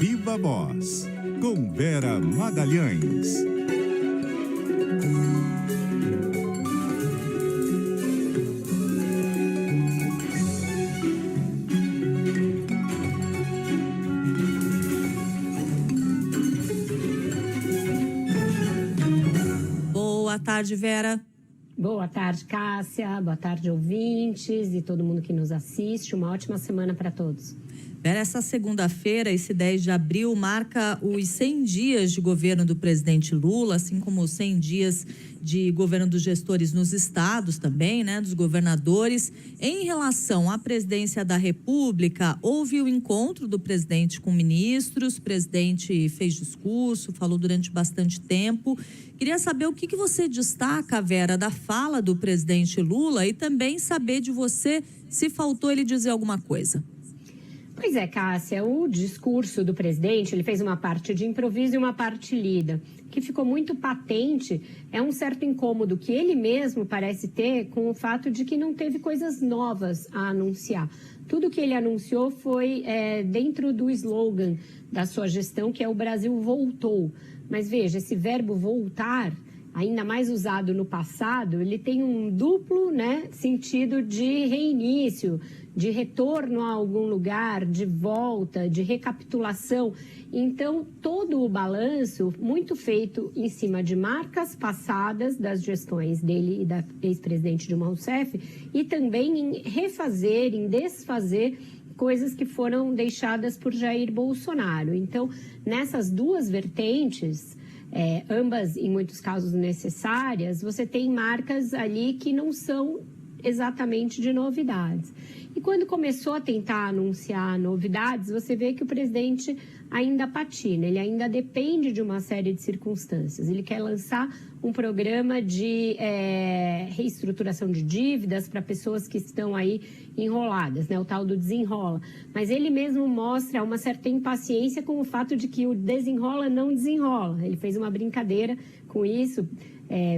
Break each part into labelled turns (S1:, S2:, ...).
S1: Viva Voz, com Vera Magalhães.
S2: Boa tarde, Vera.
S3: Boa tarde, Cássia. Boa tarde, ouvintes e todo mundo que nos assiste. Uma ótima semana para todos.
S2: Vera, essa segunda-feira, esse 10 de abril, marca os 100 dias de governo do presidente Lula, assim como os 100 dias de governo dos gestores nos estados também, né, dos governadores. Em relação à presidência da República, houve o encontro do presidente com ministros, o presidente fez discurso, falou durante bastante tempo. Queria saber o que você destaca, Vera, da fala do presidente Lula e também saber de você se faltou ele dizer alguma coisa.
S3: Pois é, Cássia, o discurso do presidente, ele fez uma parte de improviso e uma parte lida. O que ficou muito patente é um certo incômodo que ele mesmo parece ter com o fato de que não teve coisas novas a anunciar. Tudo que ele anunciou foi dentro do slogan da sua gestão, que é o Brasil voltou. Mas veja, esse verbo voltar, ainda mais usado no passado, ele tem um duplo, sentido de reinício, de retorno a algum lugar, de volta, de recapitulação. Então, todo o balanço, muito feito em cima de marcas passadas das gestões dele e da ex-presidente Dilma Rousseff, e também em refazer, em desfazer coisas que foram deixadas por Jair Bolsonaro. Então, nessas duas vertentes, ambas em muitos casos necessárias, você tem marcas ali que não são exatamente de novidades. E quando começou a tentar anunciar novidades, você vê que o presidente ainda patina, ele ainda depende de uma série de circunstâncias. Ele quer lançar um programa de reestruturação de dívidas para pessoas que estão aí enroladas, o tal do desenrola. Mas ele mesmo mostra uma certa impaciência com o fato de que o desenrola não desenrola. Ele fez uma brincadeira com isso,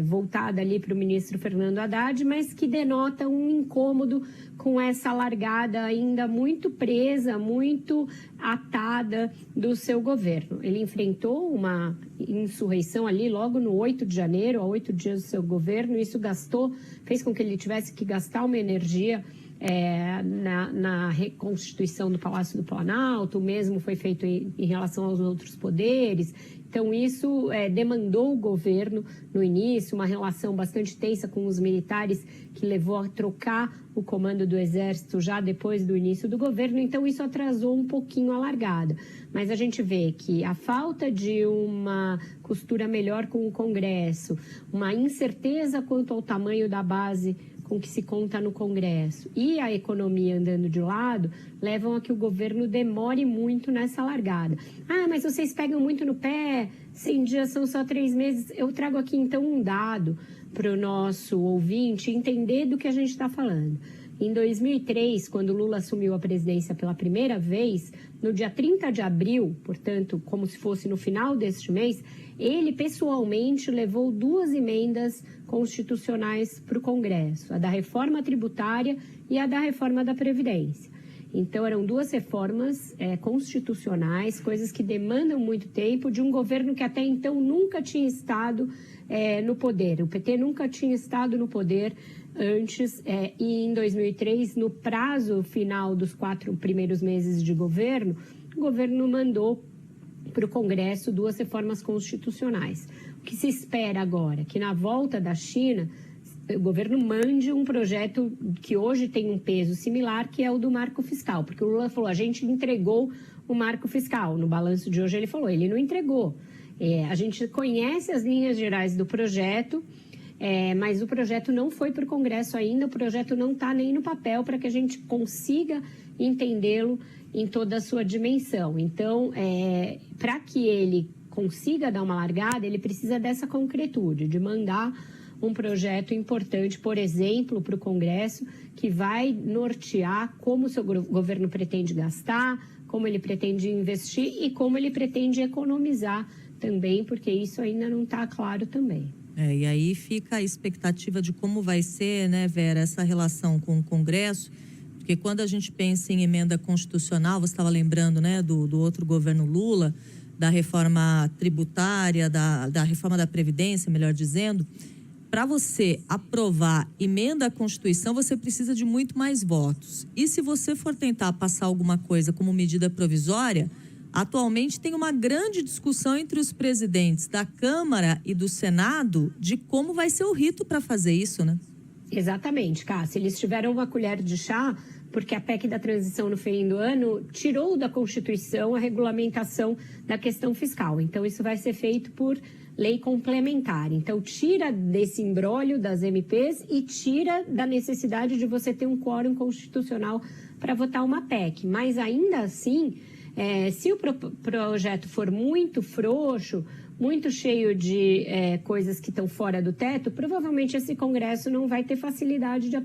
S3: voltada ali para o ministro Fernando Haddad, mas que denota um incômodo com essa largada ainda muito presa, muito atada do seu governo. Ele enfrentou uma insurreição ali logo no 8 de janeiro, a 8 dias do seu governo, isso fez com que ele tivesse que gastar uma energia na reconstituição do Palácio do Planalto, o mesmo foi feito em relação aos outros poderes. Então, isso demandou o governo no início, uma relação bastante tensa com os militares, que levou a trocar o comando do Exército já depois do início do governo. Então, isso atrasou um pouquinho a largada. Mas a gente vê que a falta de uma costura melhor com o Congresso, uma incerteza quanto ao tamanho da base com que se conta no Congresso e a economia andando de lado, levam a que o governo demore muito nessa largada. Ah, mas vocês pegam muito no pé, 100 dias são só 3 meses. Eu trago aqui, então, um dado para o nosso ouvinte entender do que a gente está falando. Em 2003, quando Lula assumiu a presidência pela primeira vez, no dia 30 de abril, portanto, como se fosse no final deste mês, ele pessoalmente levou 2 emendas constitucionais para o Congresso, a da reforma tributária e a da reforma da Previdência. Então, eram 2 reformas constitucionais, coisas que demandam muito tempo, de um governo que até então nunca tinha estado no poder. O PT nunca tinha estado no poder antes, e em 2003, no prazo final dos 4 primeiros meses de governo, o governo mandou para o Congresso 2 reformas constitucionais. O que se espera agora? Que na volta da China, o governo mande um projeto que hoje tem um peso similar, que é o do marco fiscal, porque o Lula falou, a gente entregou o marco fiscal. No balanço de hoje ele falou, ele não entregou. A gente conhece as linhas gerais do projeto, mas o projeto não foi para o Congresso ainda, o projeto não está nem no papel para que a gente consiga entendê-lo em toda a sua dimensão. Então, para que ele consiga dar uma largada, ele precisa dessa concretude, de mandar um projeto importante, por exemplo, para o Congresso, que vai nortear como o seu governo pretende gastar, como ele pretende investir e como ele pretende economizar também, porque isso ainda não está claro também.
S2: E aí fica a expectativa de como vai ser, né, Vera, essa relação com o Congresso, Porque quando a gente pensa em emenda constitucional, você estava lembrando, né, do outro governo Lula, da reforma tributária, da reforma da Previdência, melhor dizendo, para você aprovar emenda à Constituição, você precisa de muito mais votos. E se você for tentar passar alguma coisa como medida provisória, atualmente tem uma grande discussão entre os presidentes da Câmara e do Senado de como vai ser o rito para fazer isso, né?
S3: Exatamente, Cássia. Eles tiveram uma colher de chá porque a PEC da transição no fim do ano tirou da Constituição a regulamentação da questão fiscal. Então, isso vai ser feito por lei complementar. Então, tira desse imbróglio das MPs e tira da necessidade de você ter um quórum constitucional para votar uma PEC. Mas, ainda assim, se o projeto for muito frouxo, muito cheio de coisas que estão fora do teto, provavelmente esse Congresso não vai ter facilidade de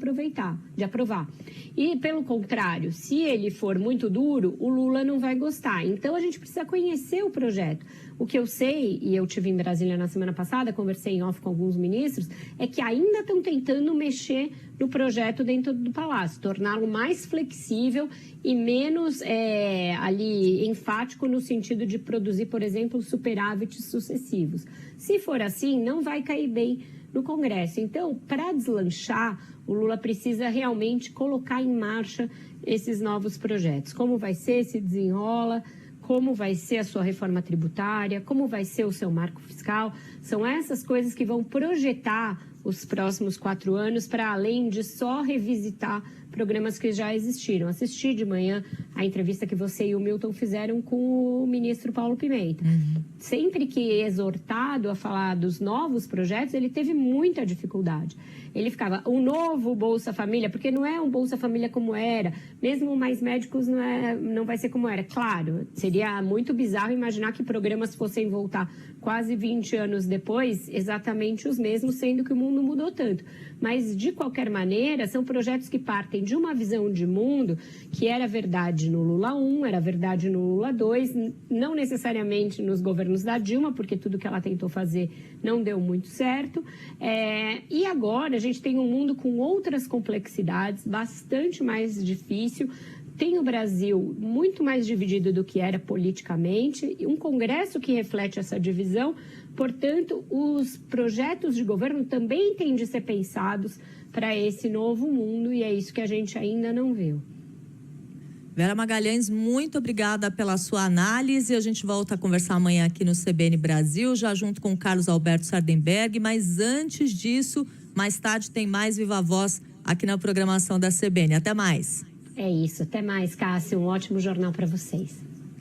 S3: aprovar. E, pelo contrário, se ele for muito duro, o Lula não vai gostar. Então, a gente precisa conhecer o projeto. O que eu sei, e eu estive em Brasília na semana passada, conversei em off com alguns ministros, é que ainda estão tentando mexer no projeto dentro do Palácio, torná-lo mais flexível e menos ali enfático no sentido de produzir, por exemplo, superávites sucessivos. Se for assim, não vai cair bem no Congresso. Então, para deslanchar, o Lula precisa realmente colocar em marcha esses novos projetos. Como vai ser, se desenrola, como vai ser a sua reforma tributária, como vai ser o seu marco fiscal. São essas coisas que vão projetar os próximos 4 anos, para além de só revisitar programas que já existiram. Assisti de manhã a entrevista que você e o Milton fizeram com o ministro Paulo Pimenta. Sempre que exortado a falar dos novos projetos, ele teve muita dificuldade. Ele ficava, o novo Bolsa Família, porque não é um Bolsa Família como era, mesmo mais médicos não vai ser como era. Claro, seria muito bizarro imaginar que programas fossem voltar quase 20 anos depois, exatamente os mesmos, sendo que o mundo mudou tanto. Mas, de qualquer maneira, são projetos que partem de uma visão de mundo que era verdade no Lula 1, era verdade no Lula 2, não necessariamente nos governos da Dilma, porque tudo que ela tentou fazer não deu muito certo. E agora a gente tem um mundo com outras complexidades, bastante mais difícil. Tem o Brasil muito mais dividido do que era politicamente, e um Congresso que reflete essa divisão. Portanto, os projetos de governo também têm de ser pensados para esse novo mundo, e é isso que a gente ainda não viu.
S2: Vera Magalhães, muito obrigada pela sua análise. A gente volta a conversar amanhã aqui no CBN Brasil, já junto com o Carlos Alberto Sardenberg. Mas antes disso, mais tarde tem mais Viva Voz aqui na programação da CBN. Até mais.
S3: É isso, até mais, Cássia. Um ótimo jornal para vocês.